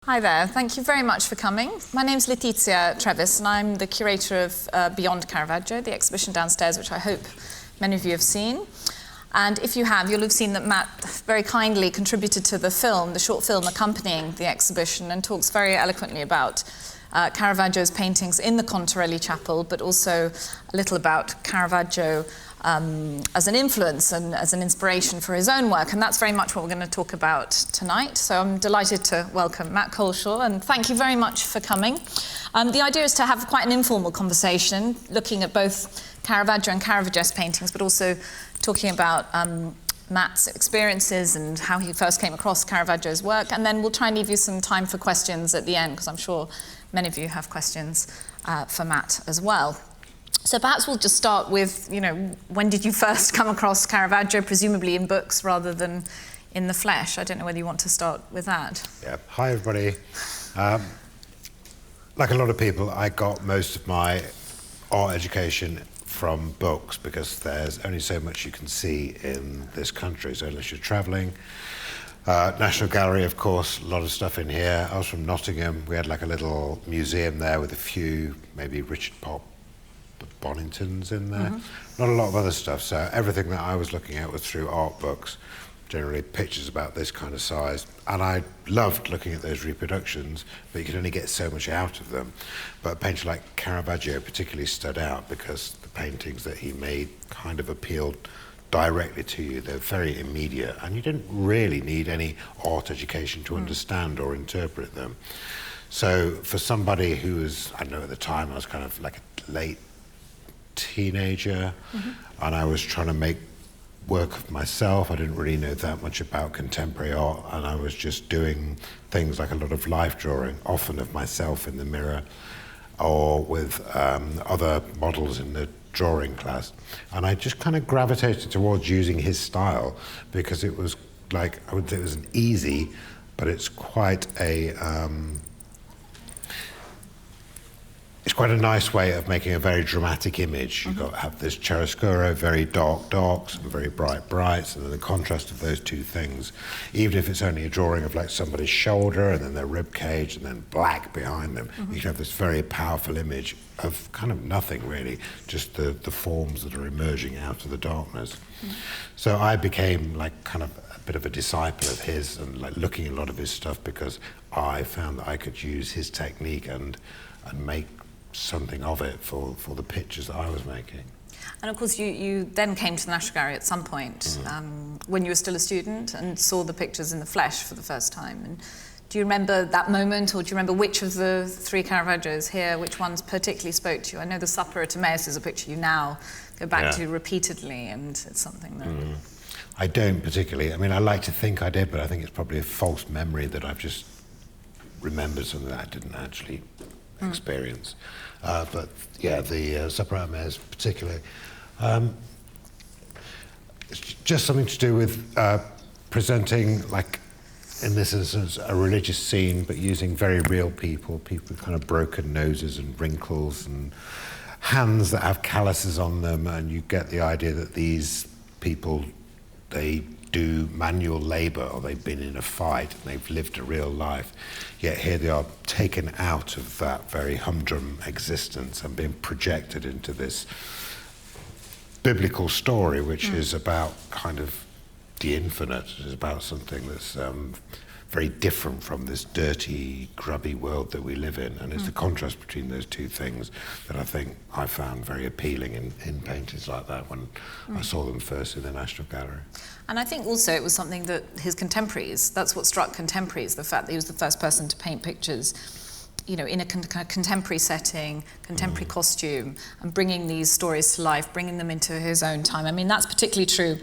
Hi there, thank you very much for coming. My name's Letizia Treves and I'm the curator of Beyond Caravaggio, the exhibition downstairs, which I hope many of you have seen. And if you have, you'll have seen that Matt very kindly contributed to the film, the short film accompanying the exhibition, and talks very eloquently about Caravaggio's paintings in the Contemplative chapel, but also a little about Caravaggio as an influence and as an inspiration for his own work, and that's very much what we're going to talk about tonight. So I'm delighted to welcome Mat Collishaw, and thank you very much for coming. The idea is to have quite an informal conversation, looking at both Caravaggio and Caravaggesque paintings, but also talking about Matt's experiences and how he first came across Caravaggio's work, and then we'll try and leave you some time for questions at the end, because I'm sure many of you have questions for Matt as well. So perhaps we'll just start with, when did you first come across Caravaggio, presumably in books rather than in the flesh? I don't know whether you want to start with that. Yeah. Hi, everybody. Like a lot of people, I got most of my art education from books because there's only so much you can see in this country, so unless you're travelling. National Gallery, of course, a lot of stuff in here. I was from Nottingham. We had like a little museum there with a few, maybe Richard Boningtons in there. Not a lot of other stuff, so everything that I was looking at was through art books, generally pictures about this kind of size, and I loved looking at those reproductions, but you could only get so much out of them. But a painter like Caravaggio particularly stood out because the paintings that he made kind of appealed directly to you. They're very immediate, and you didn't really need any art education to understand or interpret them. So for somebody who was, I don't know, at the time I was kind of like a late teenager, and I was trying to make work of myself. I didn't really know that much about contemporary art, and I was just doing things like a lot of life drawing, often of myself in the mirror or with other models in the drawing class. And I just kind of gravitated towards using his style because it was like, I would say it was an easy, but it's quite a it's quite a nice way of making a very dramatic image. You've got to have this chiaroscuro, very dark darks, and very bright brights, and then the contrast of those two things. Even if it's only a drawing of like somebody's shoulder and then their rib cage and then black behind them, you can have this very powerful image of kind of nothing really, just the forms that are emerging out of the darkness. So I became like kind of a bit of a disciple of his and like looking at a lot of his stuff because I found that I could use his technique and make something of it for the pictures that I was making. And of course you then came to the National Gallery at some point when you were still a student and saw the pictures in the flesh for the first time. And do you remember that moment, or do you remember which of the three Caravaggios here, which ones particularly spoke to you? I know the Supper at Emmaus is a picture you now go back to repeatedly, and it's something that... I don't particularly. I mean, I like to think I did, but I think it's probably a false memory that I've just remembered something that I didn't actually experience. But yeah, the Supper at Emmaus particularly. It's just something to do with presenting, like in this instance, a religious scene, but using very real people with kind of broken noses and wrinkles and hands that have calluses on them, and you get the idea that these people, they do manual labor, or they've been in a fight and they've lived a real life, yet here they are taken out of that very humdrum existence and being projected into this biblical story, which is about kind of the infinite. It's about something that's very different from this dirty, grubby world that we live in, and it's the contrast between those two things that I think I found very appealing in paintings like that when I saw them first in the National Gallery. And I think also it was something that his contemporaries, that's what struck contemporaries, the fact that he was the first person to paint pictures, in a kind of contemporary setting, contemporary costume, and bringing these stories to life, bringing them into his own time. I mean, that's particularly true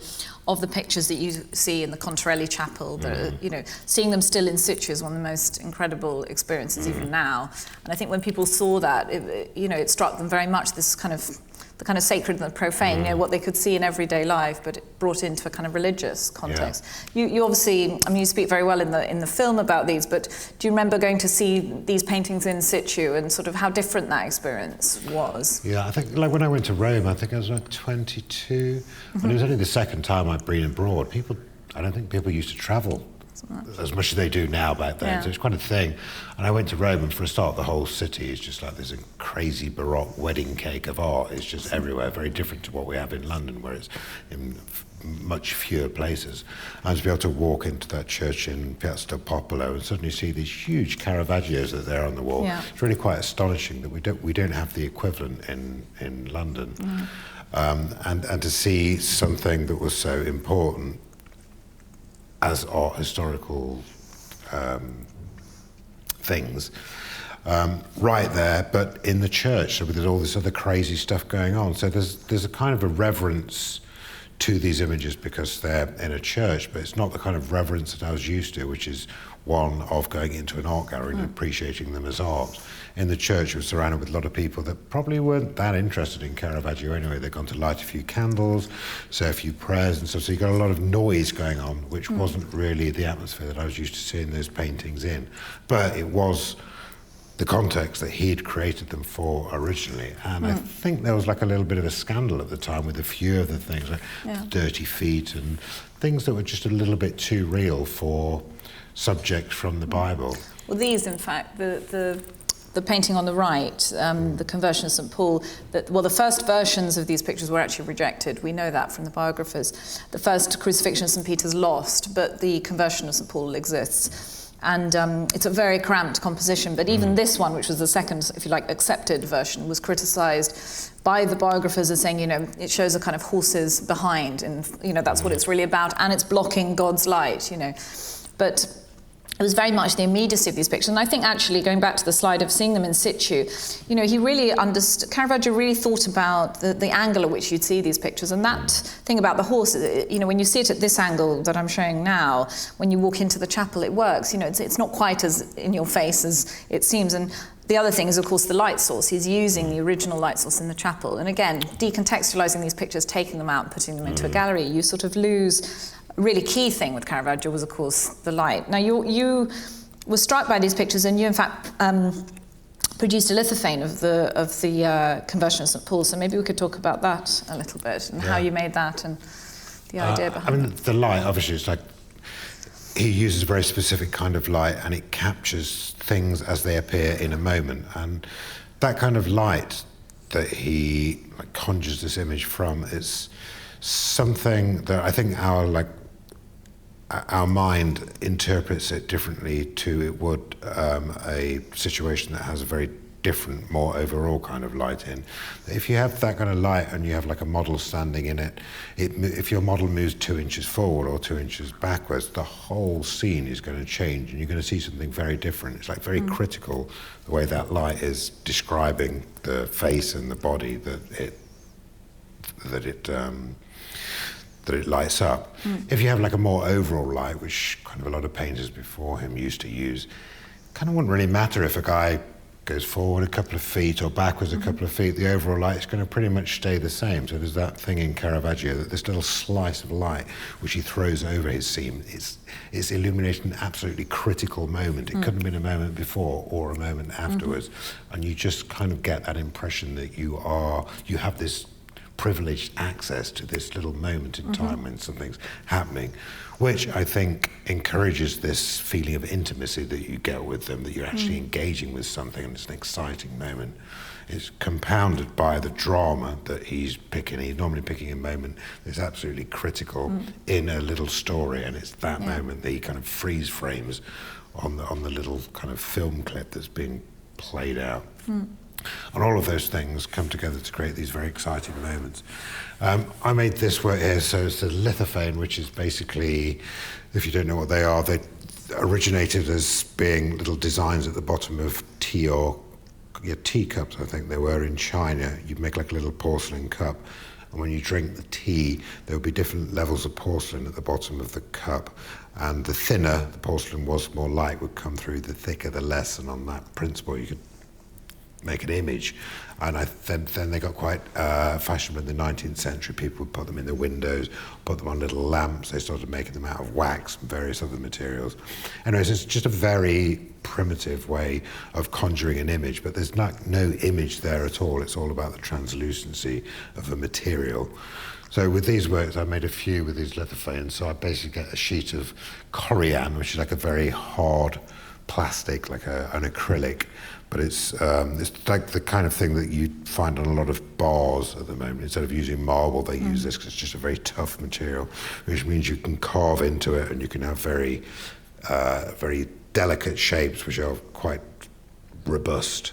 of the pictures that you see in the Contemplative chapel. That, seeing them still in situ is one of the most incredible experiences even now. And I think when people saw that, it struck them very much this kind of the kind of sacred and the profane, what they could see in everyday life, but it brought into a kind of religious context. You obviously, I mean, you speak very well in the film about these, but do you remember going to see these paintings in situ and sort of how different that experience was? Yeah, I think like when I went to Rome, I think I was like 22, and it was only the second time I'd been abroad. I don't think people used to travel as much as they do now back then. Yeah. So it's quite a thing. And I went to Rome, and for a start, the whole city is just like this crazy Baroque wedding cake of art. It's just everywhere, very different to what we have in London, where it's in much fewer places. And to be able to walk into that church in Piazza del Popolo and suddenly see these huge Caravaggios that are there on the wall, it's really quite astonishing that we don't have the equivalent in London. And to see something that was so important as art historical things, right there, but in the church, so there's all this other crazy stuff going on. So there's a kind of a reverence to these images because they're in a church, but it's not the kind of reverence that I was used to, which is one of going into an art gallery and appreciating them as art. In the church, we're surrounded with a lot of people that probably weren't that interested in Caravaggio anyway. They'd gone to light a few candles, say a few prayers and stuff, so you got a lot of noise going on, which wasn't really the atmosphere that I was used to seeing those paintings in. But it was the context that he'd created them for originally. And I think there was like a little bit of a scandal at the time with a few of the things, like dirty feet and things that were just a little bit too real for subjects from the Bible. Well, these, in fact, the painting on the right, the Conversion of St. Paul, the first versions of these pictures were actually rejected. We know that from the biographers. The first Crucifixion of St. Peter's lost, but the Conversion of St. Paul exists. And it's a very cramped composition, but even this one, which was the second, if you like, accepted version, was criticised by the biographers as saying, it shows a kind of horses behind, and, that's what it's really about, and it's blocking God's light, But it was very much the immediacy of these pictures. And I think actually, going back to the slide of seeing them in situ, he really understood, Caravaggio really thought about the angle at which you'd see these pictures. And that thing about the horses, when you see it at this angle that I'm showing now, when you walk into the chapel, it works. It's not quite as in your face as it seems. And the other thing is, of course, the light source. He's using the original light source in the chapel. And again, decontextualizing these pictures, taking them out and putting them into a gallery, you sort of lose. A really key thing with Caravaggio was, of course, the light. Now, you were struck by these pictures, and you, in fact, produced a lithophane of the Conversion of St. Paul. So maybe we could talk about that a little bit, and how you made that, and the idea behind it. The light, obviously, it's like he uses a very specific kind of light, and it captures things as they appear in a moment. And that kind of light that he conjures this image from is something that I think our mind interprets it differently to it would a situation that has a very different, more overall kind of light in. If you have that kind of light and you have like a model standing in it, if your model moves 2 inches forward or 2 inches backwards, the whole scene is going to change and you're going to see something very different. It's like very critical the way that light is describing the face and the body that it lights up. If you have like a more overall light, which kind of a lot of painters before him used to use, kind of wouldn't really matter if a guy goes forward a couple of feet or backwards a couple of feet, the overall light is going to pretty much stay the same. So there's that thing in Caravaggio, that this little slice of light which he throws over his scene, it's illuminating an absolutely critical moment. It couldn't have been a moment before or a moment afterwards. And you just kind of get that impression that you have this privileged access to this little moment in time when something's happening, which I think encourages this feeling of intimacy that you get with them, that you're actually engaging with something and it's an exciting moment. It's compounded by the drama that he's picking. He's normally picking a moment that's absolutely critical in a little story, and it's that moment that he kind of freeze frames on the little kind of film clip that's being played out. And all of those things come together to create these very exciting moments. I made this work here, so it's the Lithophane, which is basically, if you don't know what they are, they originated as being little designs at the bottom of teacups, I think they were, in China. You'd make like a little porcelain cup, and when you drink the tea, there would be different levels of porcelain at the bottom of the cup. And the thinner the porcelain was, more light would come through, the thicker the less, and on that principle you could make an image. And then they got quite fashionable in the 19th century. People would put them in the windows, put them on little lamps. They started making them out of wax and various other materials. Anyways, it's just a very primitive way of conjuring an image, but there's no image there at all. It's all about the translucency of a material. So with these works, I made a few with these lithophanes. So I basically get a sheet of corian, which is like a very hard plastic, like an acrylic, but it's like the kind of thing that you find on a lot of bars at the moment. Instead of using marble, they use this because it's just a very tough material, which means you can carve into it and you can have very delicate shapes which are quite robust.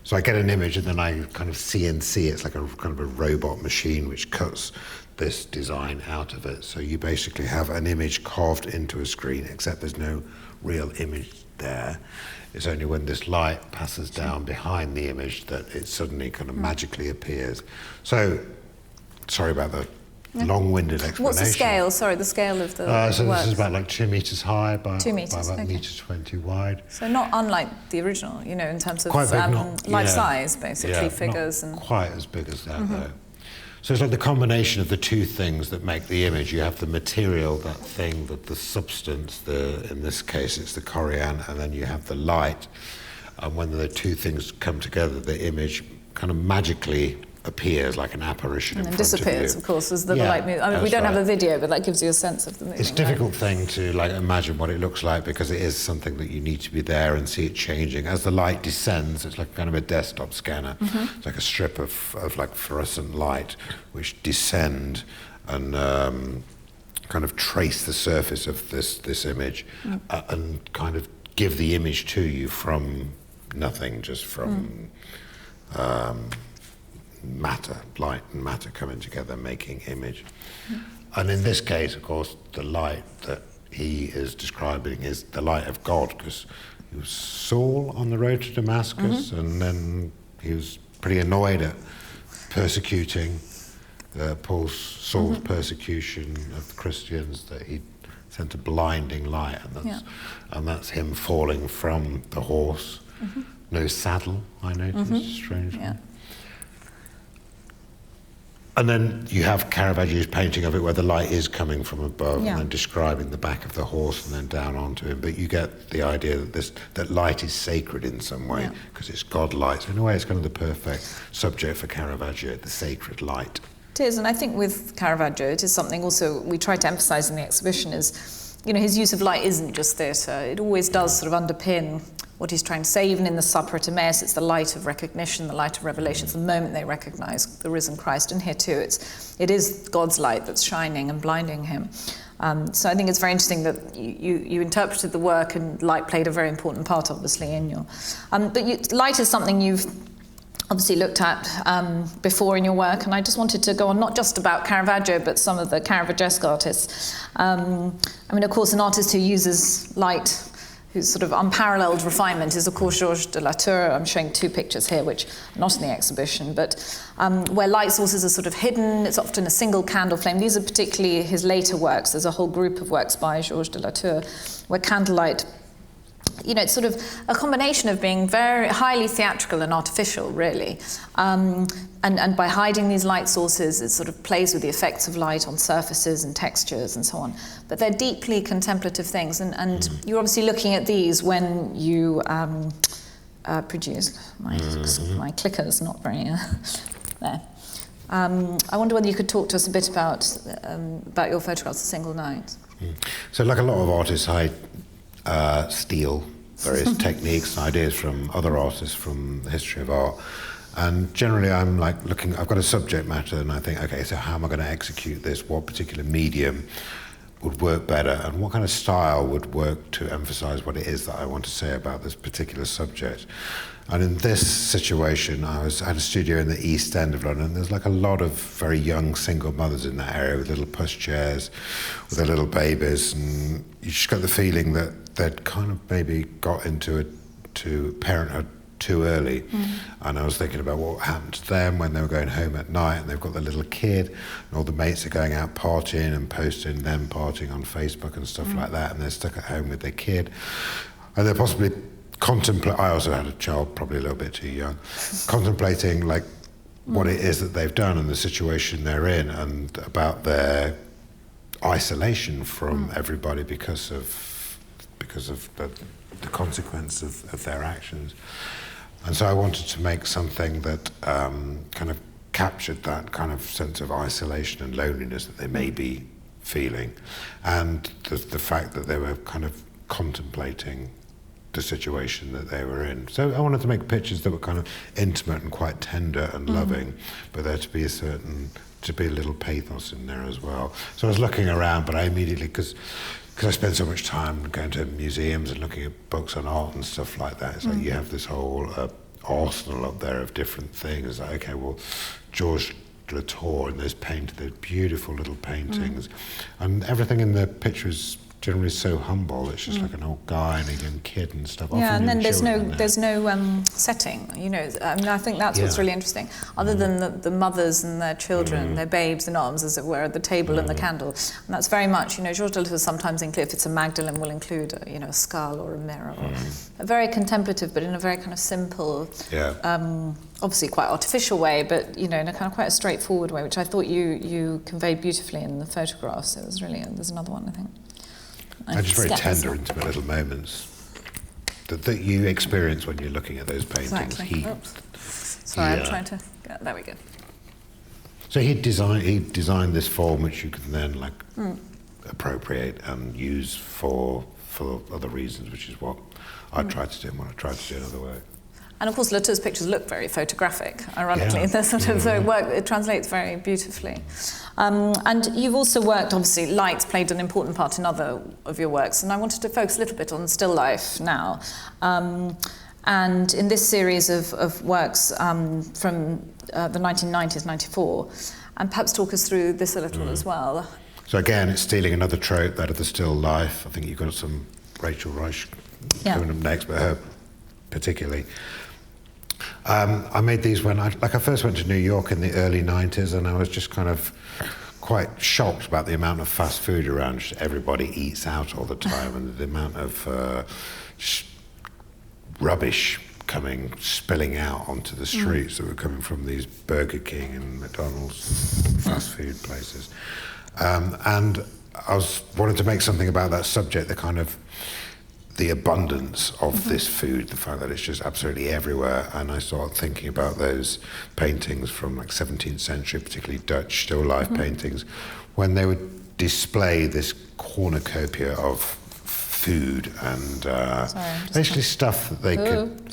So I get an image and then I kind of CNC, it's like a kind of a robot machine which cuts this design out of it. So you basically have an image carved into a screen, except there's no real image there. It's only when this light passes down behind the image that it suddenly kind of magically appears. So, sorry about the long-winded explanation. What's the scale? Sorry, the scale of the So works. this is about like 2 meters high by 2 meters, about okay. 1.20 meters wide. So not unlike the original, you know, in terms of Quite big, life size, basically, figures. Not And quite as big as that, though. So it's like the combination of the two things that make the image. You have the material, that thing, the substance, in this case it's the corian, and then you have the light. And when the two things come together, the image kind of magically appears like an apparition in and front disappears, of you. of course, as the light moves. I mean, we don't have a video, but that gives you a sense of the movement. It's a difficult thing to like imagine what it looks like because it is something that you need to be there and see it changing. As the light descends, it's like kind of a desktop scanner. It's like a strip of like fluorescent light which descend and kind of trace the surface of this image and kind of give the image to you from nothing, just from matter, light and matter coming together, making image. And in this case, of course, the light that he is describing is the light of God, because he was Saul on the road to Damascus, and then he was pretty annoyed at persecuting Saul's persecution of the Christians, that he sent a blinding light, and that's him falling from the horse. No saddle, I noticed, strange. Yeah. And then you have Caravaggio's painting of it where the light is coming from above and then describing the back of the horse and then down onto him. But you get the idea that that light is sacred in some way because it's God light. So in a way, it's kind of the perfect subject for Caravaggio, the sacred light. It is, and I think with Caravaggio, it is something also we try to emphasise in the exhibition is, you know, his use of light isn't just theatre. It always does sort of underpin what he's trying to say. Even in the Supper at Emmaus, it's the light of recognition, the light of revelation. It's the moment they recognise the risen Christ. And here too, it is God's light that's shining and blinding him. So I think it's very interesting that you interpreted the work, and light played a very important part, obviously, in your... light is something you've obviously looked at before in your work, and I just wanted to go on not just about Caravaggio, but some of the Caravaggesque artists. I mean, of course, an artist who uses light, whose sort of unparalleled refinement is, of course, Georges de la Tour. I'm showing two pictures here, which are not in the exhibition, but where light sources are sort of hidden. It's often a single candle flame. These are particularly his later works. There's a whole group of works by Georges de la Tour where candlelight, you know, it's sort of a combination of being very highly theatrical and artificial, really. And by hiding these light sources, it sort of plays with the effects of light on surfaces and textures and so on. But they're deeply contemplative things. And you're obviously looking at these when you produce. My clicker's not very... there. I wonder whether you could talk to us a bit about your photographs, A Single Night. So like a lot of artists, I steal various techniques and ideas from other artists from the history of art, and generally I'm like looking, I've got a subject matter and I think, okay, so how am I going to execute this? What particular medium would work better, and what kind of style would work to emphasize what it is that I want to say about this particular subject? And in this situation, I had a studio in the East End of London. There's like a lot of very young single mothers in that area with little pushchairs, with their little babies, and you just got the feeling that they'd kind of maybe got into parenthood too early. And I was thinking about what happened to them when they were going home at night and they've got the little kid and all the mates are going out partying and posting them partying on Facebook and stuff like that, and they're stuck at home with their kid. And they're possibly I also had a child, probably a little bit too young, contemplating like what it is that they've done and the situation they're in, and about their isolation from everybody because of the consequence of their actions. And so I wanted to make something that kind of captured that kind of sense of isolation and loneliness that they may be feeling, and the fact that they were kind of contemplating the situation that they were in. So I wanted to make pictures that were kind of intimate and quite tender and loving, but there to be a little pathos in there as well. So I was looking around, but I immediately, because I spend so much time going to museums and looking at books on art and stuff like that, it's like you have this whole arsenal up there of different things. Like, okay, well, Georges Latour and those beautiful little paintings, and everything in the picture is generally so humble. It's just like an old guy and a young kid and stuff. Yeah, and then there's no setting. You know, I mean, I think that's what's really interesting. Other than the mothers and their children, their babes in arms, as it were, at the table and the candle, and that's very much, you know, Georges Latour sometimes include, if it's a Magdalene, will include a skull or a mirror, or a very contemplative, but in a very kind of simple, obviously quite artificial way, but in a kind of quite a straightforward way, which I thought you conveyed beautifully in the photographs. It was really there's another one, I think. And just very tender, intimate little moments that you experience when you're looking at those paintings. Exactly. Sorry, I'm trying to. There we go. So he designed this form which you can then appropriate and use for other reasons, which is what I tried to do when I tried to do another work. And of course, Latour's pictures look very photographic, ironically. They're sort of, so it translates very beautifully. And you've also worked, obviously, lights played an important part in other of your works, and I wanted to focus a little bit on still life now. And in this series of works from the 1990s, 94, and perhaps talk us through this a little as well. So again, it's stealing another trope, that of the still life. I think you've got some Rachel Reich coming up next, but her particularly. I made these when I first went to New York in the early 90s, and I was just kind of quite shocked about the amount of fast food around. Everybody eats out all the time, and the amount of rubbish spilling out onto the streets that were coming from these Burger King and McDonald's fast food places. And I wanted to make something about that subject, the abundance of this food, the fact that it's just absolutely everywhere. And I started thinking about those paintings from 17th century, particularly Dutch still life paintings, when they would display this cornucopia of food and basically stuff that they could,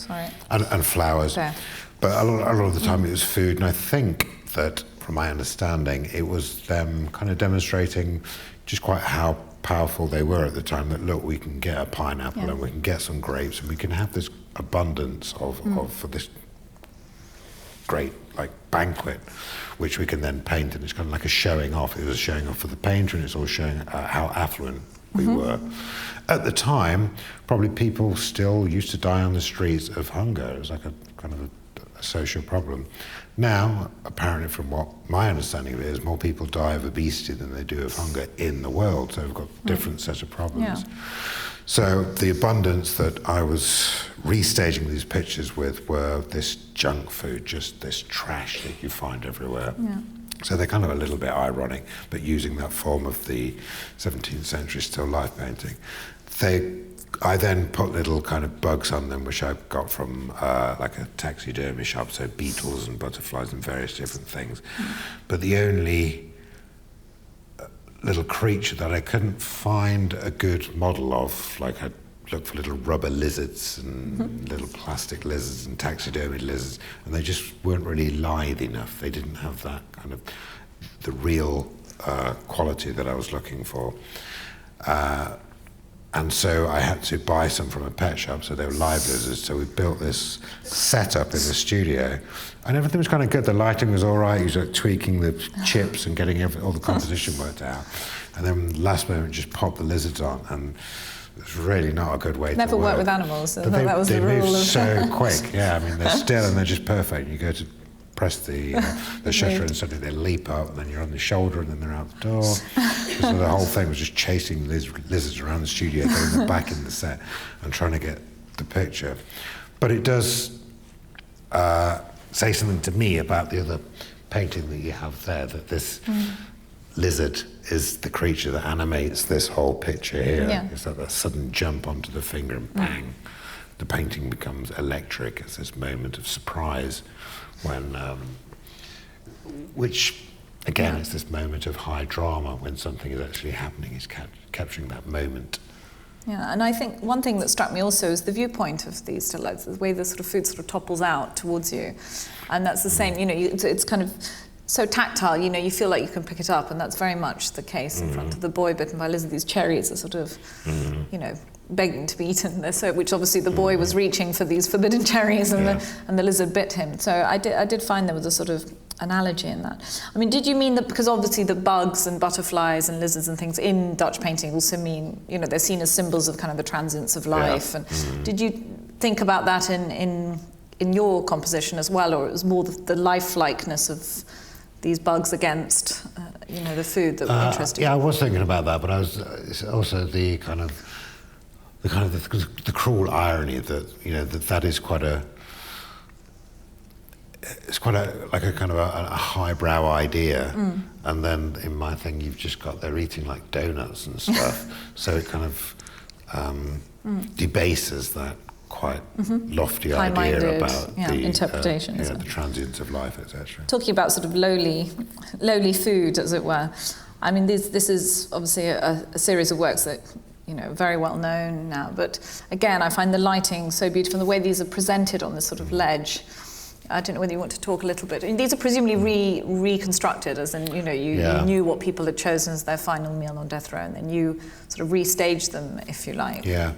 and flowers. Okay. But a lot of the time it was food, and I think that, from my understanding, it was them kind of demonstrating just quite how powerful they were at the time, that look, we can get a pineapple and we can get some grapes and we can have this abundance of for this great banquet, which we can then paint, and it's kind of like a showing off. It was a showing off for the painter, and it's all showing how affluent we were. At the time, probably people still used to die on the streets of hunger. It was like a kind of a social problem. Now, apparently, from what my understanding of it is, more people die of obesity than they do of hunger in the world. So we've got a different set of problems. Yeah. So the abundance that I was restaging these pictures with were this junk food, just this trash that you find everywhere. Yeah. So they're kind of a little bit ironic, but using that form of the 17th century still life painting. I then put little kind of bugs on them, which I got from a taxidermy shop, so beetles and butterflies and various different things. But the only little creature that I couldn't find a good model of, I looked for little rubber lizards and little plastic lizards and taxidermy lizards, and they just weren't really lithe enough. They didn't have that kind of the real quality that I was looking for. And so I had to buy some from a pet shop, so they were live lizards. So we built this setup in the studio, and everything was kind of good. The lighting was all right. He was tweaking the chips and getting all the composition worked out. And then last moment, just pop the lizards on, and it was really not a good way to work. Never work with animals. So but that was the rule. They move so quick. Yeah, I mean, they're still and they're just perfect. You go to press the shutter and suddenly they leap up, and then you're on the shoulder, and then they're out the door. So the whole thing was just chasing lizards around the studio, getting them back in the set and trying to get the picture. But it does say something to me about the other painting that you have there, that this lizard is the creature that animates this whole picture here. Yeah. It's like that sudden jump onto the finger and bang. The painting becomes electric. It's this moment of surprise when which, again, it's this moment of high drama when something is actually happening, is capturing that moment. Yeah, and I think one thing that struck me also is the viewpoint of these still lifes, the way the sort of food sort of topples out towards you. And that's the same, it's kind of so tactile, you feel like you can pick it up, and that's very much the case in front of the boy bitten by lizard. These cherries are sort of, begging to be eaten. Which obviously the boy was reaching for these forbidden cherries, and the lizard bit him. So I did find there was a sort of analogy in that. I mean, did you mean that because obviously the bugs and butterflies and lizards and things in Dutch painting also mean, they're seen as symbols of kind of the transience of life. And did you think about that in your composition as well, or it was more the lifelikeness of these bugs against, the food that were interesting? Yeah, I was thinking about that, but it's also the cruel irony that that is quite a. It's quite a kind of a highbrow idea, and then in my thing you've just got they're eating like donuts and stuff, so it kind of debases that quite lofty idea about the interpretation, the transience of life, etc. Talking about sort of lowly food, as it were. I mean, this is obviously a series of works that very well known now, but again, I find the lighting so beautiful, the way these are presented on this sort of ledge. I don't know whether you want to talk a little bit. These are presumably reconstructed, as in, you knew what people had chosen as their final meal on death row, and then you sort of restaged them, if you like. Yeah.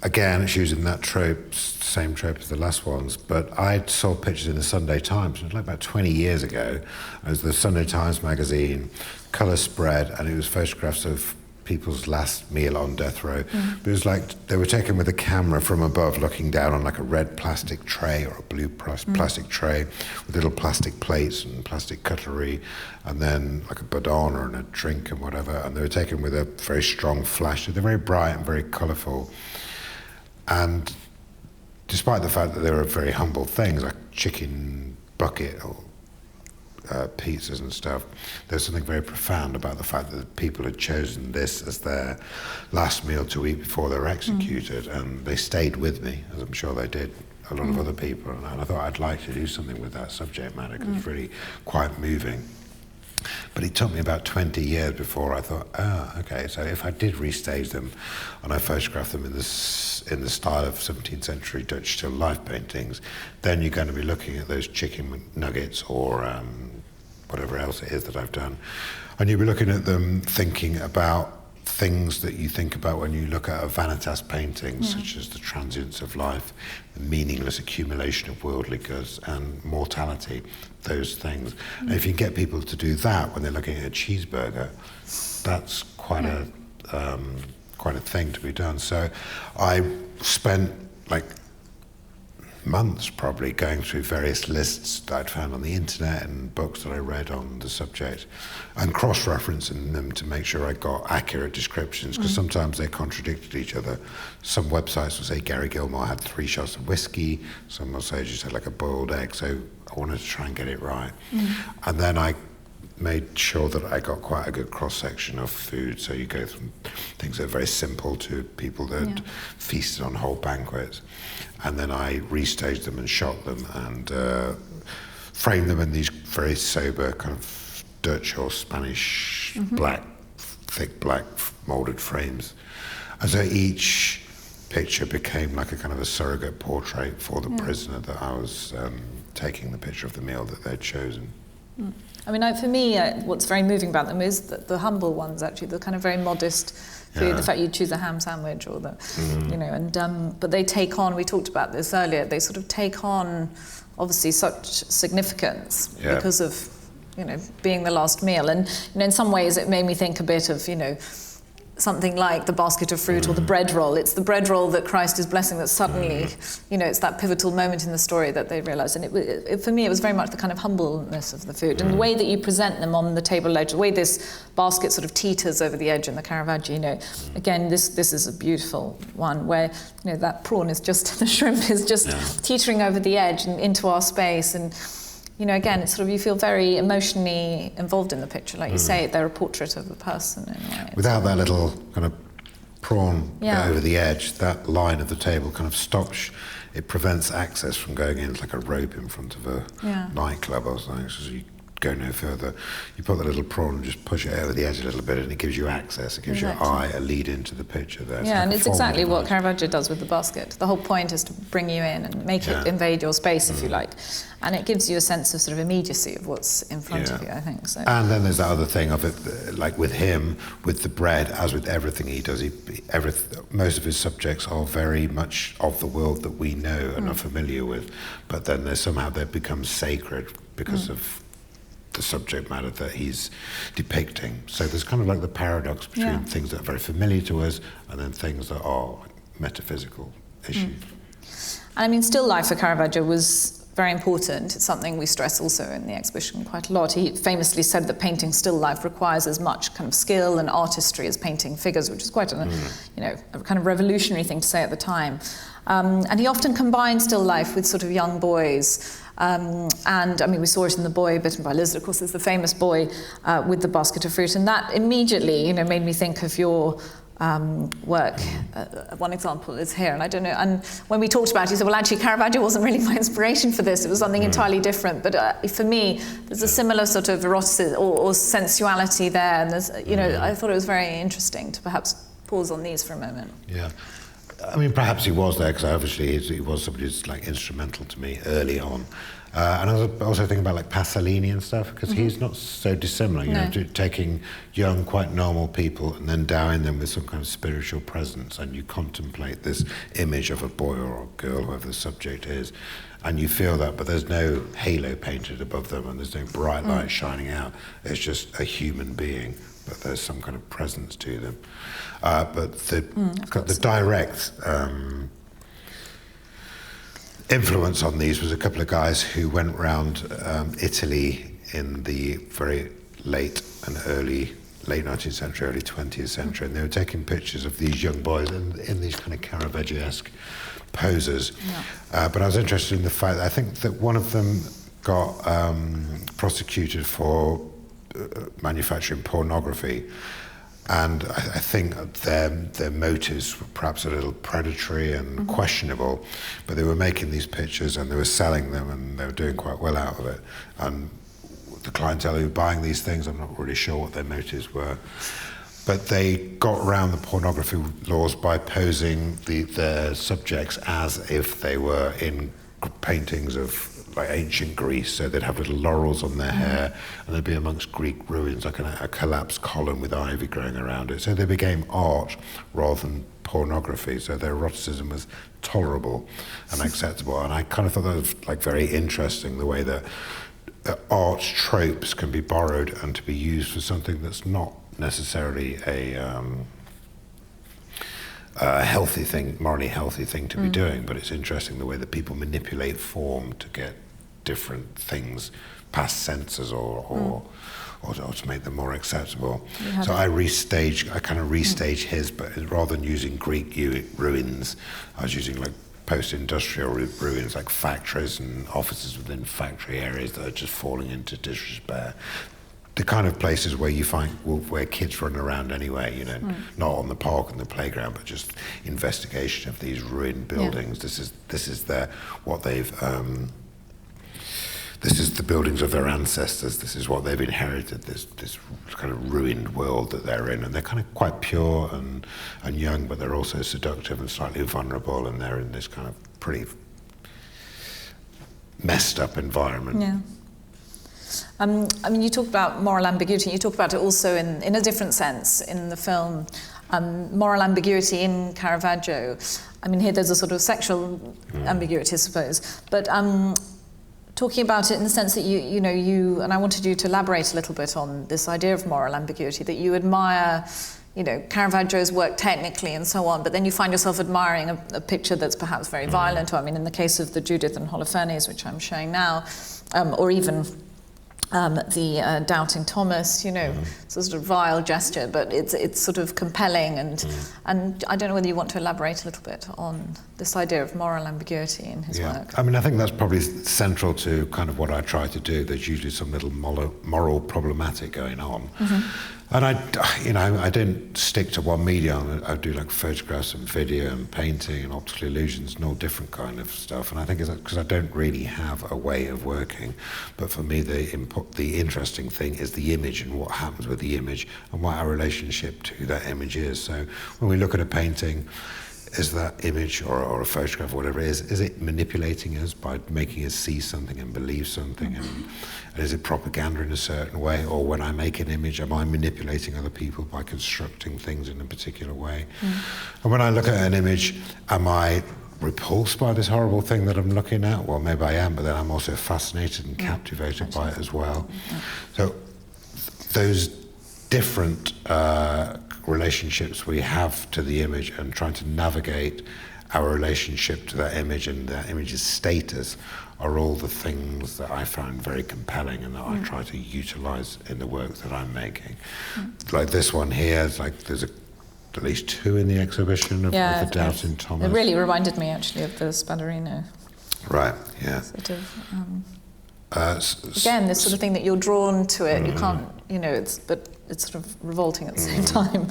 Again, it's using that trope, same trope as the last ones, but I saw pictures in the Sunday Times, it was like about 20 years ago. It was the Sunday Times magazine, colour spread, and it was photographs of people's last meal on death row. It was like they were taken with a camera from above, looking down on like a red plastic tray or a blue plastic tray with little plastic plates and plastic cutlery, and then like a badana and a drink and whatever, and they were taken with a very strong flash. They're very bright and very colourful, and despite the fact that they were very humble things like chicken bucket or pizzas and stuff, there's something very profound about the fact that people had chosen this as their last meal to eat before they were executed, and they stayed with me, as I'm sure they did a lot of other people, and I thought I'd like to do something with that subject matter because it's really quite moving. But it took me about 20 years before I thought, okay, so if I did restage them and I photographed them in the style of 17th century Dutch still life paintings, then you're going to be looking at those chicken nuggets or whatever else it is that I've done, and you'll be looking at them thinking about things that you think about when you look at a vanitas painting, such as the transience of life, the meaningless accumulation of worldly goods, and mortality, those things. And if you can get people to do that when they're looking at a cheeseburger, that's quite a thing to be done. So I spent like months probably going through various lists that I'd found on the internet and books that I read on the subject and cross-referencing them to make sure I got accurate descriptions, because sometimes they contradicted each other. Some websites will say Gary Gilmore had 3 shots of whiskey, some will say just had like a boiled egg, so I wanted to try and get it right. And then I made sure that I got quite a good cross-section of food, so you go from things that are very simple to people that feasted on whole banquets. And then I restaged them and shot them and framed them in these very sober kind of Dutch or Spanish thick black moulded frames. And so each picture became like a kind of a surrogate portrait for the prisoner that I was taking the picture of the meal that they'd chosen. I mean, for me, what's very moving about them is the humble ones, actually, the kind of very modest food, the fact you choose a ham sandwich or but they take on, we talked about this earlier, they sort of take on, obviously, such significance because of, being the last meal. And, in some ways it made me think a bit of, something like the basket of fruit or the bread roll. It's the bread roll that Christ is blessing that suddenly, it's that pivotal moment in the story that they realise. And it, for me, it was very much the kind of humbleness of the food. And the way that you present them on the table ledge, the way this basket sort of teeters over the edge in the Caravaggio, again, this is a beautiful one where, that prawn is just, the shrimp is just teetering over the edge and into our space. And, again, it's sort of, you feel very emotionally involved in the picture. Like you say, they're a portrait of a person. In a way. Without that little kind of prawn over the edge, that line of the table kind of stops. It prevents access from going in. It's like a rope in front of a nightclub or something. So you go no further. You put the little prawn and just push it over the edge a little bit, and it gives you access. It gives your eye a lead into the picture there. Yeah, and it's exactly what Caravaggio does with the basket. The whole point is to bring you in and make it invade your space, if you like. And it gives you a sense of sort of immediacy of what's in front of you, I think. So. And then there's that other thing of it, like with him, with the bread, as with everything he does, most of his subjects are very much of the world that we know and are familiar with, but then somehow they become sacred because of the subject matter that he's depicting. So there's kind of like the paradox between things that are very familiar to us and then things that are metaphysical issues. And I mean, still life for Caravaggio was very important. It's something we stress also in the exhibition quite a lot. He famously said that painting still life requires as much kind of skill and artistry as painting figures, which is quite a kind of revolutionary thing to say at the time. And he often combined still life with sort of young boys. And I mean, we saw it in The Boy Bitten by Lizard. Of course, there's the famous boy with the basket of fruit, and that immediately, made me think of your work. One example is here, and I don't know. And when we talked about it, he said, "Well, actually, Caravaggio wasn't really my inspiration for this. It was something entirely different." But for me, there's a similar sort of eroticism or sensuality there, and there's, I thought it was very interesting to perhaps pause on these for a moment. Yeah. I mean, perhaps he was there because obviously he was somebody who's like instrumental to me early on. And I was also thinking about like Pasolini and stuff, because he's not so dissimilar, taking young, quite normal people and then endowing them with some kind of spiritual presence, and you contemplate this image of a boy or a girl, whoever the subject is, and you feel that, but there's no halo painted above them and there's no bright light shining out. It's just a human being, but there's some kind of presence to them. But the direct influence on these was a couple of guys who went around Italy in the very late 19th century, early 20th century, and they were taking pictures of these young boys in these kind of Caravaggio-esque poses. But I was interested in the fact that I think that one of them got prosecuted for manufacturing pornography. And I think their motives were perhaps a little predatory and questionable, but they were making these pictures and they were selling them and they were doing quite well out of it. And the clientele who were buying these things, I'm not really sure what their motives were. But they got around the pornography laws by posing their subjects as if they were in paintings of like ancient Greece, so they'd have little laurels on their hair, and they'd be amongst Greek ruins, like a collapsed column with ivy growing around it. So they became art rather than pornography, so their eroticism was tolerable and acceptable. And I kind of thought that was like very interesting, the way that art tropes can be borrowed and to be used for something that's not necessarily a healthy thing, morally healthy thing to be doing, but it's interesting the way that people manipulate form to get different things past censors or to make them more acceptable. So I kind of restage his, but rather than using Greek ruins, I was using like post-industrial ruins, like factories and offices within factory areas that are just falling into disrepair. The kind of places where you find where kids run around anyway, not on the park and the playground, but just investigation of these ruined buildings. This is what they've. This is the buildings of their ancestors. This is what they've inherited. This kind of ruined world that they're in, and they're kind of quite pure and young, but they're also seductive and slightly vulnerable, and they're in this kind of pretty messed up environment. Yeah. I mean, you talked about moral ambiguity. You talk about it also in a different sense in the film. Moral ambiguity in Caravaggio. I mean, here there's a sort of sexual ambiguity, I suppose. But talking about it in the sense that you, and I wanted you to elaborate a little bit on this idea of moral ambiguity, that you admire, Caravaggio's work technically and so on, but then you find yourself admiring a picture that's perhaps very violent, or I mean, in the case of the Judith and Holofernes, which I'm showing now, or even the Doubting Thomas, it's a sort of vile gesture, but it's sort of compelling, and I don't know whether you want to elaborate a little bit on this idea of moral ambiguity in his work. I mean, I think that's probably central to kind of what I try to do. There's usually some little moral problematic going on. And I don't stick to one medium. I do like photographs and video and painting and optical illusions and all different kind of stuff. And I think it's because I don't really have a way of working. But for me, the interesting thing is the image and what happens with the image and what our relationship to that image is. So when we look at a painting, is that image or a photograph or whatever it is it manipulating us by making us see something and believe something? And is it propaganda in a certain way? Or when I make an image, am I manipulating other people by constructing things in a particular way? And when I look at an image, am I repulsed by this horrible thing that I'm looking at? Well, maybe I am, but then I'm also fascinated and captivated by it as well. So those different relationships we have to the image and trying to navigate our relationship to that image and that image's status are all the things that I find very compelling and that I try to utilize in the work that I'm making. Like this one here, it's like there's at least 2 in the exhibition of the Doubting Thomas. It really reminded me actually of the Spadorino. Right, yeah. Sort of, again, this sort of thing that you're drawn to it, you can't, but it's sort of revolting at the same time.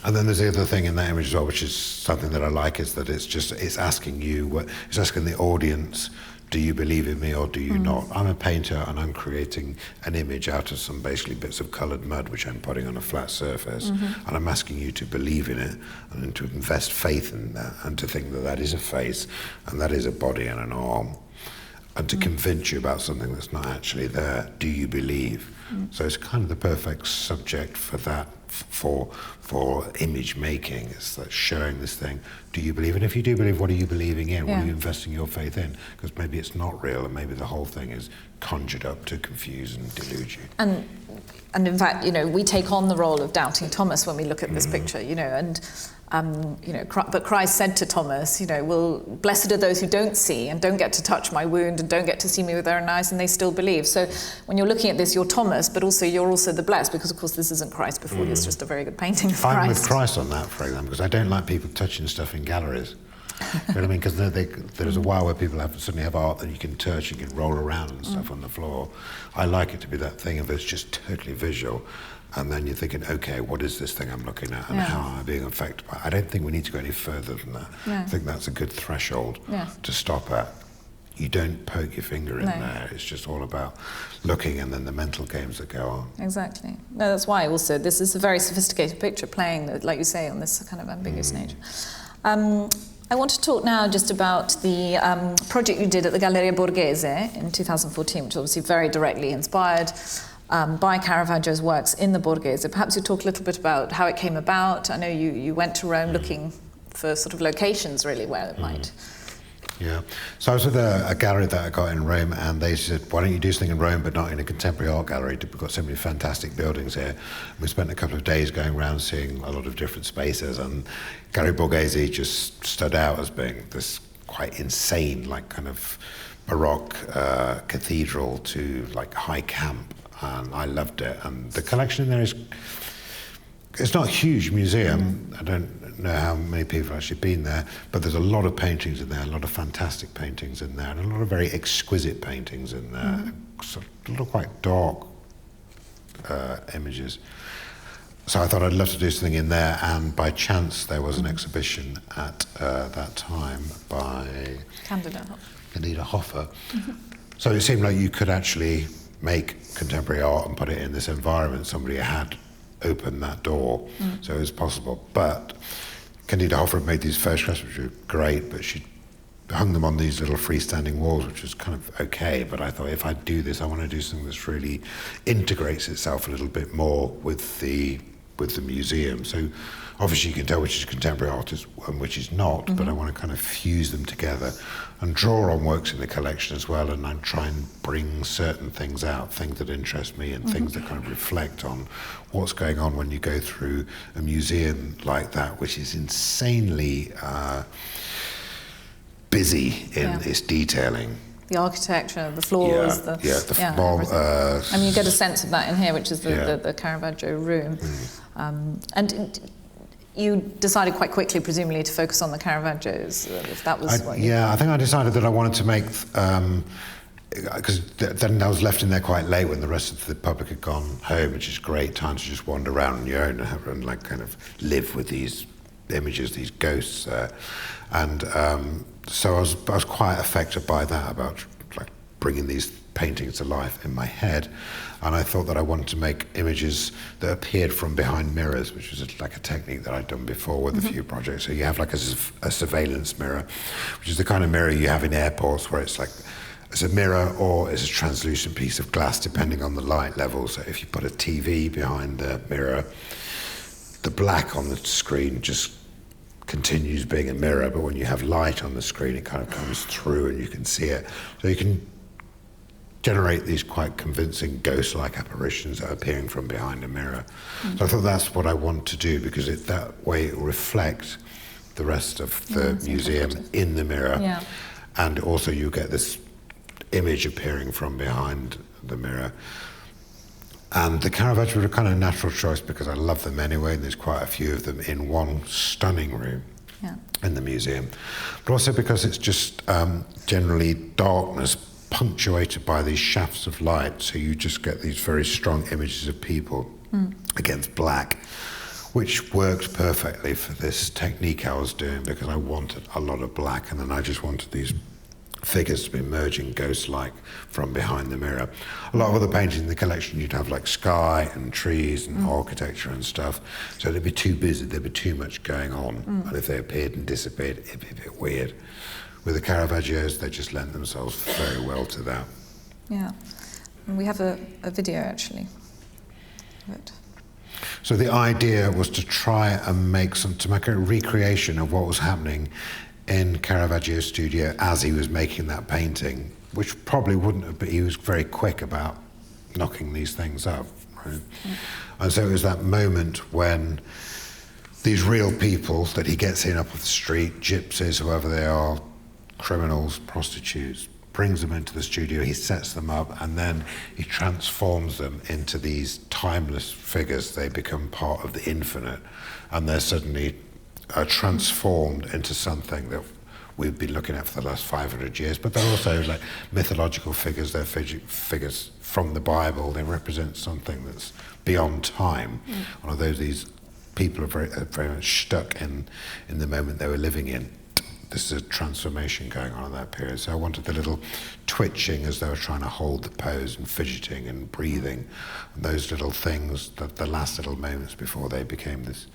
And then there's the other thing in that image as well, which is something that I like, is that it's asking you, it's asking the audience, do you believe in me or do you not? I'm a painter and I'm creating an image out of some basically bits of coloured mud which I'm putting on a flat surface, and I'm asking you to believe in it and to invest faith in that and to think that that is a face and that is a body and an arm, and to convince you about something that's not actually there. Do you believe? So it's kind of the perfect subject for that, for image making. It's like showing this thing. Do you believe? And if you do believe, what are you believing in? What are you investing your faith in? Because maybe it's not real, and maybe the whole thing is conjured up to confuse and delude you. And in fact, we take on the role of Doubting Thomas when we look at this picture, but Christ said to Thomas, well, blessed are those who don't see and don't get to touch my wound and don't get to see me with their own eyes, and they still believe. So when you're looking at this, you're Thomas, but also you're also the blessed, because of course this isn't Christ before you, it's just a very good painting of Christ. I'm with Christ on that, for example, because I don't like people touching stuff in galleries. You know what I mean? Because there's a while where people suddenly have art that you can touch, you can roll around and stuff on the floor. I like it to be that thing of it's just totally visual, and then you're thinking, okay, what is this thing I'm looking at, and how am I being affected by it? I don't think we need to go any further than that. I think that's a good threshold to stop at. You don't poke your finger in there. It's just all about looking, and then the mental games that go on. Exactly. No, that's why also this is a very sophisticated picture, playing, like you say, on this kind of ambiguous nature. I want to talk now just about the project you did at the Galleria Borghese in 2014, which is obviously very directly inspired by Caravaggio's works in the Borghese. Perhaps you talk a little bit about how it came about. I know you went to Rome looking for sort of locations, really, where it might... Yeah, so I was with a gallery that I got in Rome, and they said, why don't you do something in Rome but not in a contemporary art gallery? We've got so many fantastic buildings here. We spent a couple of days going around seeing a lot of different spaces, and Galleria Borghese just stood out as being this quite insane, like kind of Baroque cathedral to like high camp, and I loved it. And the collection in there it's not a huge museum. I don't know how many people have actually been there, but there's a lot of paintings in there, a lot of fantastic paintings in there, and a lot of very exquisite paintings in there. So a lot of quite dark images. So I thought I'd love to do something in there, and by chance there was an exhibition at that time by Candida Hoffer. So it seemed like you could actually make contemporary art and put it in this environment. Somebody had opened that door, so it was possible. But Candida Hoffer had made these photographs, which were great, but she hung them on these little freestanding walls, which was kind of okay. But I thought, if I do this, I want to do something that really integrates itself a little bit more with the museum. So obviously you can tell which is contemporary art and which is not, but I want to kind of fuse them together and draw on works in the collection as well, and I try and bring certain things out, things that interest me and things that kind of reflect on what's going on when you go through a museum like that, which is insanely busy in its detailing. The architecture, the floors, I mean, you get a sense of that in here, which is the Caravaggio room. And you decided quite quickly, presumably, to focus on the Caravaggios, if that was I think I decided that I wanted to make because then I was left in there quite late when the rest of the public had gone home, which is great time to just wander around on your own and like kind of live with these images, these ghosts. And so I was quite affected by that, about like bringing these paintings to life in my head. And I thought that I wanted to make images that appeared from behind mirrors, which was like a technique that I'd done before with a few projects. So you have like a surveillance mirror, which is the kind of mirror you have in airports where it's like, it's a mirror or it's a translucent piece of glass depending on the light level. So if you put a TV behind the mirror, the black on the screen just continues being a mirror, but when you have light on the screen it kind of comes through and you can see it. So you can generate these quite convincing ghost-like apparitions that are appearing from behind a mirror. So I thought that's what I want to do, because that way it will reflect the rest of the museum in the mirror. Yeah. And also you get this image appearing from behind the mirror. And the Caravaggio were a kind of natural choice because I love them anyway, and there's quite a few of them in one stunning room in the museum. But also because it's just generally darkness punctuated by these shafts of light, so you just get these very strong images of people against black, which worked perfectly for this technique I was doing, because I wanted a lot of black, and then I just wanted these figures to be emerging ghost-like from behind the mirror. A lot of other paintings in the collection, you'd have like sky and trees and architecture and stuff, so they'd be too busy, there'd be too much going on, and if they appeared and disappeared, it'd be a bit weird. With the Caravaggios, they just lent themselves very well to that. Yeah, and we have a video actually. So the idea was to try and make a recreation of what was happening in Caravaggio's studio as he was making that painting, which probably wouldn't have, but he was very quick about knocking these things up, right? And so it was that moment when these real people that he gets in up off the street, gypsies, whoever they are, criminals, prostitutes, brings them into the studio, he sets them up, and then he transforms them into these timeless figures. They become part of the infinite, and they're suddenly transformed into something that we've been looking at for the last 500 years. But they're also like mythological figures. They're figures from the Bible. They represent something that's beyond time. And although these people are very much stuck in the moment they were living in, this is a transformation going on in that period. So I wanted the little twitching as they were trying to hold the pose, and fidgeting and breathing, and those little things, the last little moments before they became this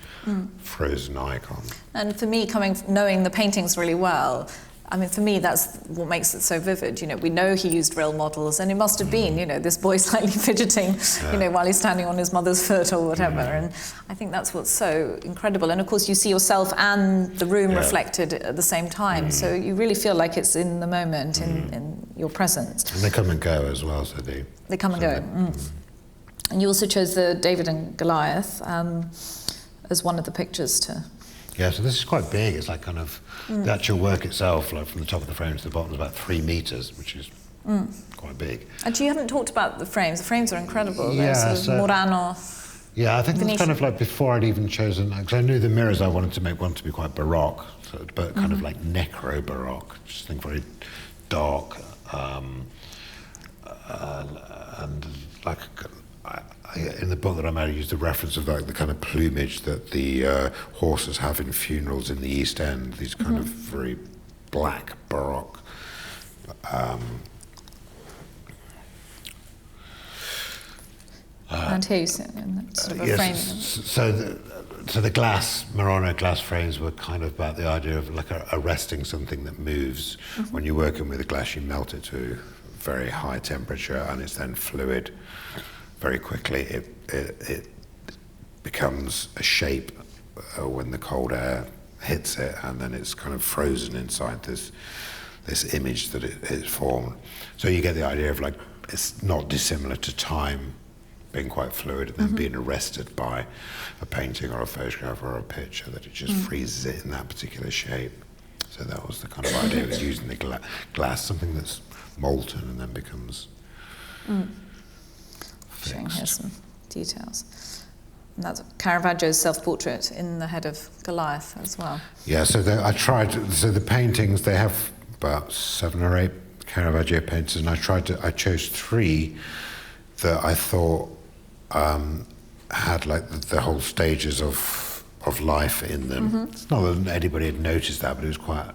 frozen icon. And for me, knowing the paintings really well, I mean, for me, that's what makes it so vivid. You know, we know he used real models, and it must have been, you know, this boy slightly fidgeting, you know, while he's standing on his mother's foot or whatever. And I think that's what's so incredible. And of course, you see yourself and the room reflected at the same time. So you really feel like it's in the moment, in your presence. And they come and go as well, so they come and go. And you also chose the David and Goliath as one of the pictures to... Yeah, so this is quite big. It's like kind of the actual work itself, like from the top of the frame to the bottom, is about 3 meters, which is quite big. And you haven't talked about the frames. The frames are incredible. Yeah, they're sort of Murano. Yeah, I think it's kind of like before I'd even chosen, because I knew the mirrors I wanted to make wanted to be quite baroque, so, but kind of like necro-baroque, just think very dark, and like. In the book that I made, I used the reference of like the kind of plumage that the horses have in funerals in the East End, these kind of very black baroque. And here you sit in that sort of a frame. So the Murano glass frames were kind of about the idea of like arresting something that moves. When you're working with the glass, you melt it to very high temperature, and it's then fluid. Very quickly, it becomes a shape when the cold air hits it, and then it's kind of frozen inside this image that it's formed. So you get the idea of like it's not dissimilar to time being quite fluid and then being arrested by a painting or a photograph or a picture, that it just freezes it in that particular shape. So that was the kind of idea of using the glass, something that's molten and then becomes. Showing here some details. And that's Caravaggio's self-portrait in the head of Goliath as well. Yeah, so I tried. So the paintings, they have about 7 or 8 Caravaggio painters, and I chose 3 that I thought had like the whole stages of life in them. It's not that anybody had noticed that, but it was quite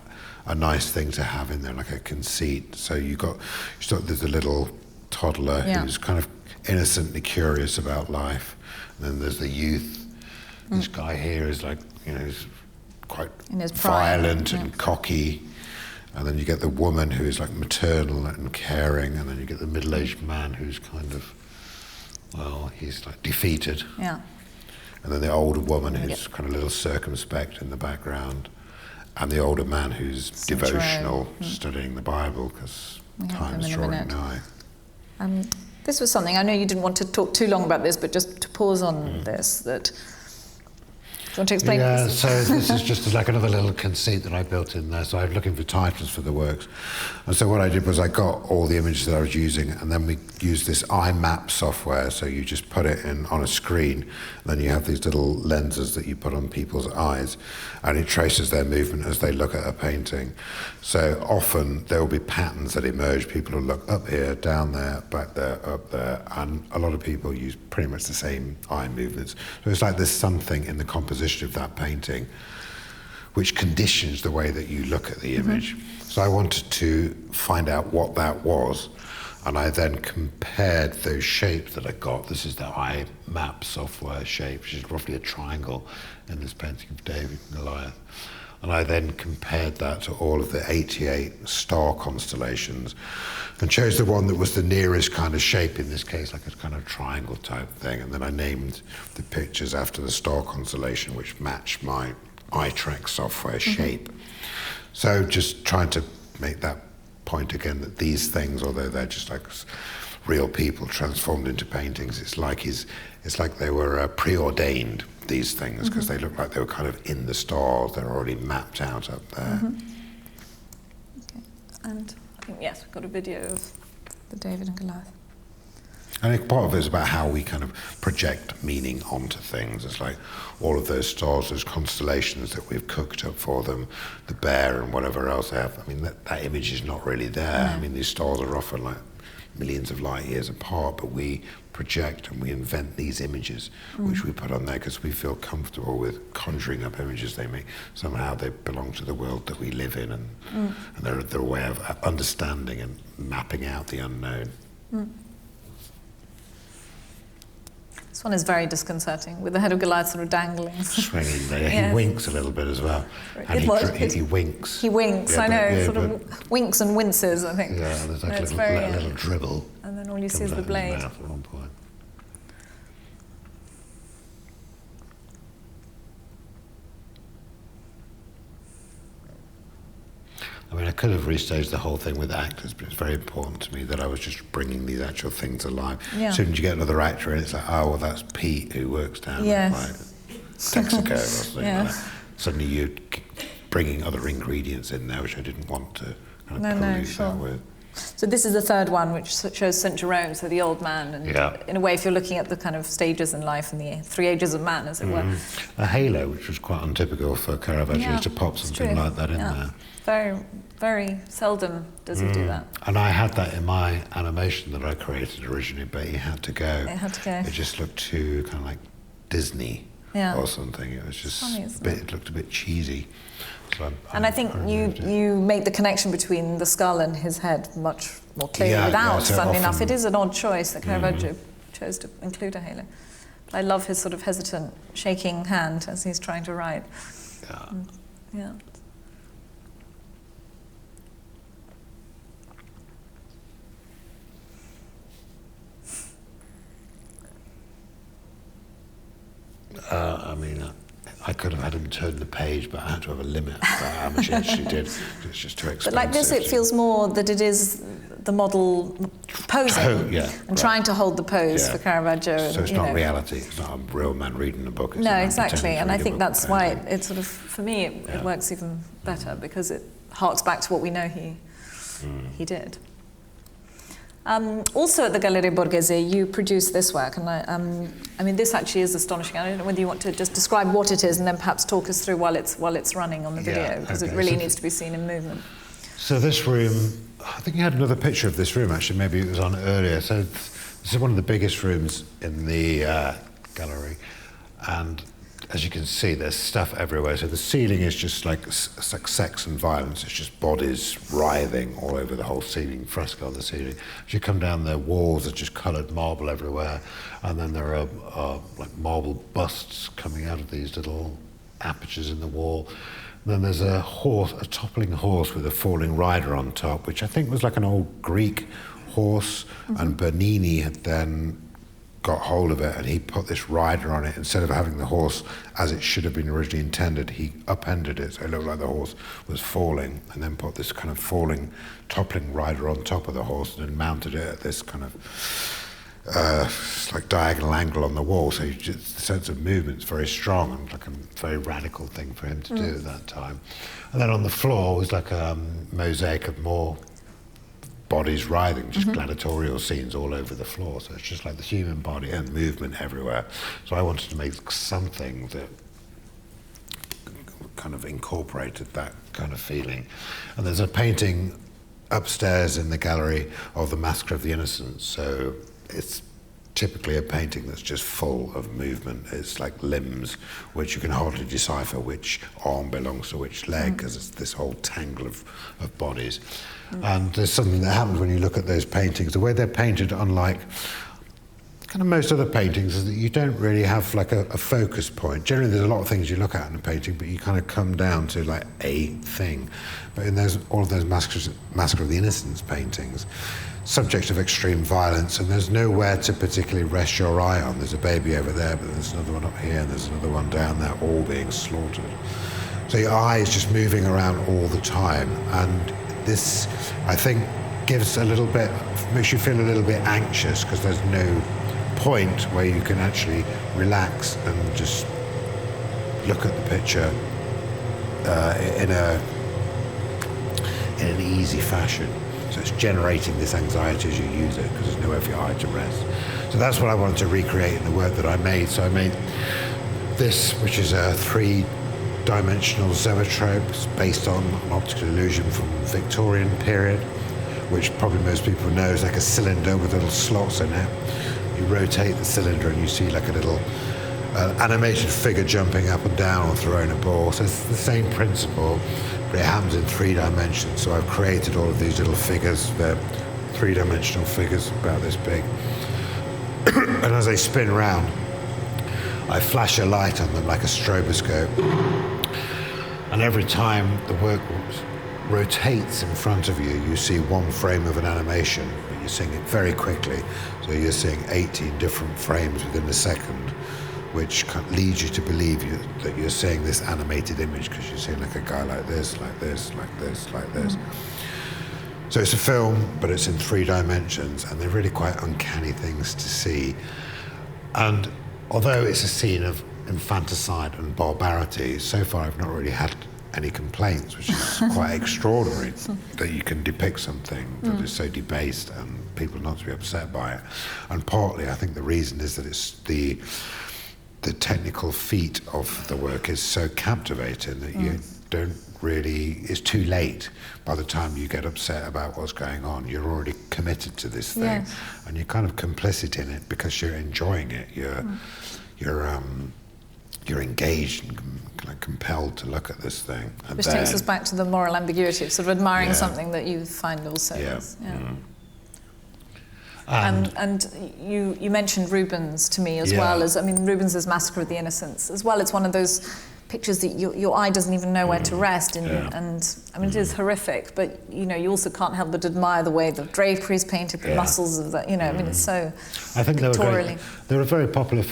a nice thing to have in there, like a conceit. So there's a little toddler who's kind of innocently curious about life, and then there's the youth. This guy here is like, he's quite violent and cocky, and then you get the woman who is like maternal and caring, and then you get the middle-aged man who's kind of, he's like defeated. Yeah. And then the older woman who's kind of a little circumspect in the background, and the older man who's devotional, studying the Bible because time's drawing nigh. This was something, I know you didn't want to talk too long about this, but just to pause on this, that... Do you want to explain this? So this is just like another little conceit that I built in there. So I was looking for titles for the works. And so what I did was I got all the images that I was using, and then we used this IMAP software. So you just put it in on a screen, and then you have these little lenses that you put on people's eyes, and it traces their movement as they look at a painting. So often there will be patterns that emerge. People will look up here, down there, back there, up there, and a lot of people use pretty much the same eye movements. So it's like there's something in the composition of that painting which conditions the way that you look at the image. So I wanted to find out what that was, and I then compared those shapes that I got. This is the IMAP software shape, which is roughly a triangle in this painting of David and Goliath. And I then compared that to all of the 88 star constellations and chose the one that was the nearest kind of shape, in this case, like a kind of triangle type thing. And then I named the pictures after the star constellation, which matched my iTrack software shape. So just trying to make that point again, that these things, although they're just like real people transformed into paintings, it's like they were preordained, these things, because they look like they were kind of in the stars. They're already mapped out up there. Okay. And I think, yes, we've got a video of the David and Goliath. I think part of it is about how we kind of project meaning onto things. It's like all of those stars, those constellations that we've cooked up for them, the bear and whatever else they have. I mean, that image is not really there. I mean, these stars are often like millions of light years apart, but we project and we invent these images which we put on there because we feel comfortable with conjuring up images. Somehow they belong to the world that we live in, and they're a way of understanding and mapping out the unknown. This one is very disconcerting, with the head of Goliath sort of dangling. Swinging there. Yes. He winks a little bit as well. And he winks. He winks, I know, sort of winks and winces, I think. Yeah, and there's like a little dribble. And then all you see is the blade. Mouth at one point. I mean, I could have restaged the whole thing with actors, but it's very important to me that I was just bringing these actual things alive. Yeah. As soon as you get another actor in, it's like, oh, well, that's Pete who works down in like Texaco or something like that. Suddenly you're bringing other ingredients in there, which I didn't want to kind of pollute that with. So this is the third one, which shows St. Jerome, so the old man. And in a way, if you're looking at the kind of stages in life and the 3 ages of man, as it were. A halo, which was quite untypical for Caravaggio, to pop something like that in there. Very, very seldom does he do that. And I had that in my animation that I created originally, but he had to go. It had to go. It just looked too kind of like Disney or something. It was just it looked a bit cheesy. So I think you make the connection between the skull and his head much more clearly without, funnily enough. It is an odd choice that Caravaggio chose to include a halo. But I love his sort of hesitant shaking hand as he's trying to write. Yeah. I mean, I could have had him turn the page, but I had to have a limit about how much he actually did. It's just too expensive. But like this, it feels more that it is the model posing and trying to hold the pose for Caravaggio. So it's not reality. It's not a real man reading a book. It's no, exactly. And I think that's why it sort of, for me, it works even better because it harks back to what we know he did. Also at the Galleria Borghese, you produced this work, and I mean, this actually is astonishing. I don't know whether you want to just describe what it is and then perhaps talk us through while it's running on the video, because it really needs to be seen in movement. So this room, I think you had another picture of this room actually, maybe it was on earlier. So this is one of the biggest rooms in the gallery, and as you can see, there's stuff everywhere. So the ceiling is just like sex and violence. It's just bodies writhing all over the whole ceiling, fresco on the ceiling. As you come down, the walls are just coloured marble everywhere, and then there are like marble busts coming out of these little apertures in the wall. And then there's a horse, a toppling horse with a falling rider on top, which I think was like an old Greek horse, and Bernini had then got hold of it and he put this rider on it. Instead of having the horse as it should have been originally intended, he upended it so it looked like the horse was falling, and then put this kind of falling, toppling rider on top of the horse and then mounted it at this kind of like diagonal angle on the wall. So the sense of movement's very strong and like a very radical thing for him to do at that time. And then on the floor was like a mosaic of more bodies writhing, just gladiatorial scenes all over the floor. So it's just like the human body and movement everywhere. So I wanted to make something that kind of incorporated that kind of feeling. And there's a painting upstairs in the gallery of the Massacre of the Innocents. So it's typically a painting that's just full of movement. It's like limbs, which you can hardly decipher which arm belongs to which leg, because it's this whole tangle of bodies. And there's something that happens when you look at those paintings. The way they're painted, unlike kind of most other paintings, is that you don't really have like a focus point. Generally, there's a lot of things you look at in a painting, but you kind of come down to like a thing. But in all of those Massacre of the Innocents paintings, subject of extreme violence, and there's nowhere to particularly rest your eye on. There's a baby over there, but there's another one up here, and there's another one down there, all being slaughtered. So your eye is just moving around all the time, and this, I think, gives a little bit, makes you feel a little bit anxious, because there's no point where you can actually relax and just look at the picture in an easy fashion. So it's generating this anxiety as you use it, because there's nowhere for your eye to rest. So that's what I wanted to recreate in the work that I made. So I made this, which is a three-dimensional zoetrope. It's based on an optical illusion from the Victorian period, which probably most people know is like a cylinder with little slots in it. You rotate the cylinder and you see like a little animated figure jumping up and down or throwing a ball. So it's the same principle, but it happens in 3 dimensions. So I've created all of these little figures. They're 3-dimensional figures about this big. And as they spin round, I flash a light on them like a stroboscope. And every time the work rotates in front of you, you see one frame of an animation, but you're seeing it very quickly. So you're seeing 18 different frames within a second, which leads you to believe that you're seeing this animated image, because you're seeing like a guy like this, like this, like this, like this. So it's a film, but it's in 3 dimensions, and they're really quite uncanny things to see. And although it's a scene of infanticide and barbarity, so far I've not really had any complaints, which is quite extraordinary, that you can depict something that is so debased and people not to be upset by it. And partly I think the reason is that it's the technical feat of the work is so captivating that you don't really, it's too late by the time you get upset about what's going on. You're already committed to this thing, and you're kind of complicit in it because you're enjoying it. You're engaged and like compelled to look at this thing. And which takes us back to the moral ambiguity of sort of admiring something that you find also is. And you mentioned Rubens to me as well as, I mean, Rubens' Massacre of the Innocents as well. It's one of those pictures that your eye doesn't even know where to rest in, and I mean, it is horrific, but you know, you also can't help but admire the way the drapery is painted, the muscles of the, you know, I mean, it's so I think pictorially. They were a very popular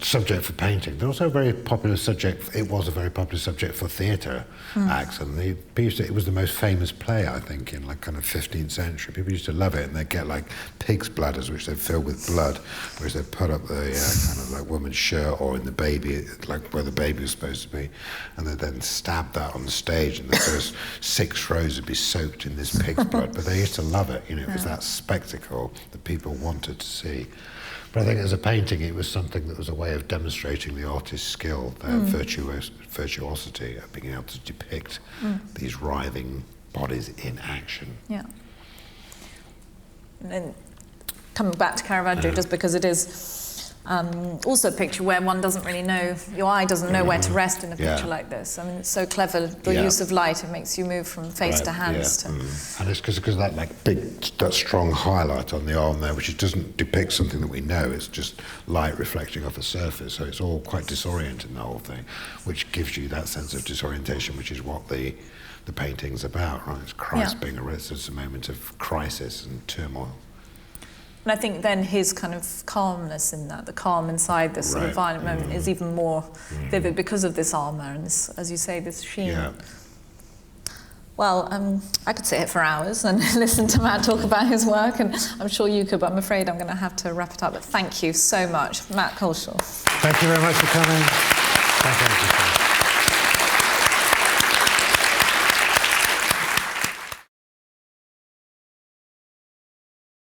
subject for painting. They're also a very popular subject. It was a very popular subject for theatre acts, and it was the most famous play, I think, in like kind of 15th century. People used to love it, and they'd get like pig's bladders, which they'd fill with blood, which they'd put up the kind of like woman's shirt or in the baby, like where the baby was supposed to be, and they'd then stab that on the stage, and the first 6 rows would be soaked in this pig's blood. But they used to love it, you know, it was that spectacle that people wanted to see. But I think as a painting, it was something that was a way of demonstrating the artist's skill, their virtuosity of being able to depict these writhing bodies in action. Yeah. And then coming back to Caravaggio, just because it is also a picture where one doesn't really know, your eye doesn't know where to rest in a picture like this. I mean, it's so clever, the use of light, it makes you move from face to hands. To And it's because of that that strong highlight on the arm there, which doesn't depict something that we know, it's just light reflecting off a surface, so it's all quite disorienting, the whole thing, which gives you that sense of disorientation, which is what the painting's about, right? It's Christ being arrested, it's a moment of crisis and turmoil. And I think then his kind of calmness in that, the calm inside this sort of violent moment, is even more vivid because of this armour and this, as you say, this sheen. Yeah. Well, I could sit here for hours and listen to Matt talk about his work, and I'm sure you could, but I'm afraid I'm going to have to wrap it up. But thank you so much, Mat Collishaw. Thank you very much for coming. Thank you.